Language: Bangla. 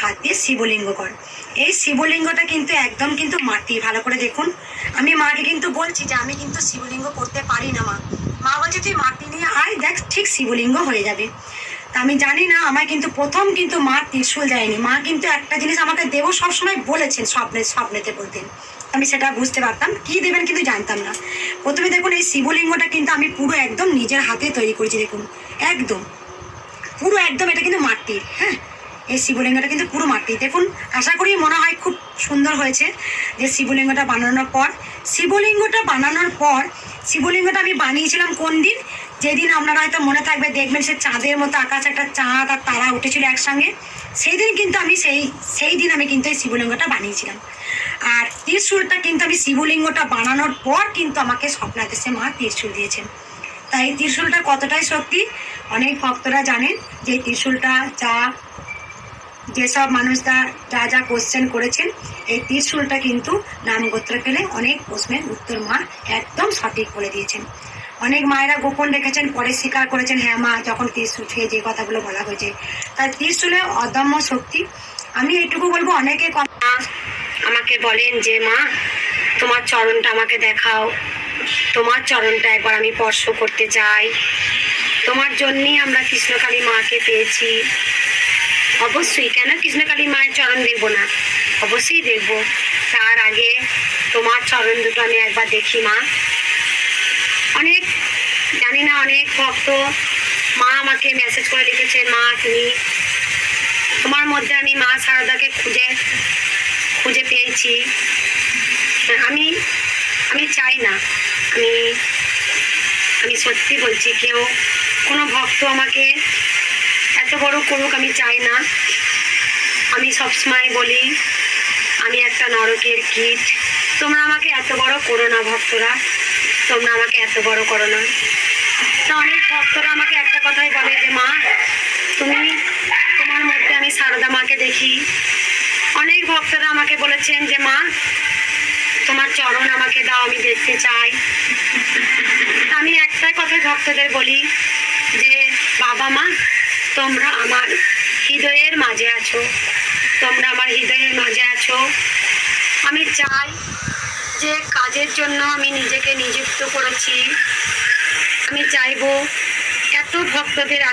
হাত দিয়ে শিবলিঙ্গ কর। এই শিবলিঙ্গটা কিন্তু একদম কিন্তু মাটি, ভালো করে দেখুন। আমি মাকে কিন্তু বলছি যে আমি কিন্তু শিবলিঙ্গ করতে পারি না মা। মা বলছে তুই মাটি নিয়ে আয়, দেখ ঠিক শিবলিঙ্গ হয়ে যাবে। তা আমি জানি না, আমার কিন্তু প্রথম কিন্তু মা ত্রিশূল দেয়নি। মা কিন্তু একটা জিনিস আমাকে দেবো সবসময় বলেছেন, স্বপ্নেতে বলতেন। আমি সেটা বুঝতে পারতাম, কি দেবেন কিন্তু জানতাম না। প্রথমে দেখুন এই শিবলিঙ্গটা কিন্তু আমি পুরো একদম নিজের হাতে তৈরি করেছি। দেখুন একদম পুরো একদম এটা কিন্তু মাটির, হ্যাঁ এই শিবলিঙ্গটা কিন্তু পুরো মাটি। দেখুন আশা করি মনে হয় খুব সুন্দর হয়েছে। যে শিবলিঙ্গটা বানানোর পর শিবলিঙ্গটা আমি বানিয়েছিলাম কোন দিন, যেদিন আপনারা হয়তো মনে থাকবে দেখবেন সে চাঁদের মতো আকাশ, একটা চাঁদ আর তারা উঠেছিল একসঙ্গে। সেই দিন কিন্তু আমি সেই দিন আমি কিন্তু এই শিবলিঙ্গটা বানিয়েছিলাম। আর ত্রিশূলটা কিন্তু আমি শিবলিঙ্গটা বানানোর পর কিন্তু আমাকে স্বপ্নাতে সে মা ত্রিশূল দিয়েছেন। তাই এই ত্রিশূলটা কতটাই শক্তি অনেক ভক্তরা জানেন। যে ত্রিশূলটা যেসব মানুষরা যা কোশ্চেন করেছেন, এই ত্রিশূলটা কিন্তু নাম গোত্র পেলে অনেক প্রশ্নের উত্তর মা একদম সঠিক বলে দিয়েছেন। অনেক মায়েরা গোপন রেখেছেন, পরে স্বীকার করেছেন হ্যাঁ মা যখন ত্রিশূল ছুঁয়ে যে কথাগুলো বলা হয়েছে। তাই ত্রিশূলের অদম্য শক্তি। আমি এইটুকু বলবো, অনেকে আমাকে বলেন যে মা তোমার চরণটা আমাকে দেখাও, তোমার চরণটা একবার আমি স্পর্শ করতে চাই, তোমার জন্যই আমরা কৃষ্ণকালী মাকে পেয়েছি। অবশ্যই, কেন কৃষ্ণকালী মায়ের চরণ দেখবো না, অবশ্যই দেখবো। তার আগে তোমার চরণ দুটো আমি একবার দেখি মা। অনেক জানি না, অনেক ভক্ত মা আমাকে মেসেজ করে লিখেছেন মা তুমি, তোমার মধ্যে আমি মা শারদাকে খুঁজে পেয়েছি। আমি চাই না, আমি সত্যি বলছি, কোনো ভক্ত আমাকে এত বড় করুক আমি চাই না। আমি সবসময় বলি আমি একটা নরকের কীট, তোমরা আমাকে এত বড় করো না ভক্তরা, তোমরা আমাকে এত বড় করো না। তা অনেক ভক্তরা আমাকে একটা কথাই বলে যে মা তোমার মধ্যে আমি সারদা মাকে দেখি। অনেক ভক্তরা আমাকে বলেছেন যে মা তোমার চরণ আমাকে দাও, আমি দেখতে চাই। আমি একটাই কথাই ভক্তদের বলি যে বাবা মা তোমরা আমার হৃদয়ের মাঝে আছো, তোমরা আমার হৃদয়ের মাঝে আছো। আমি চাই যে কাজের জন্য আমি নিজেকে নিযুক্ত করেছি, আমি চাইবো এত ভক্তদের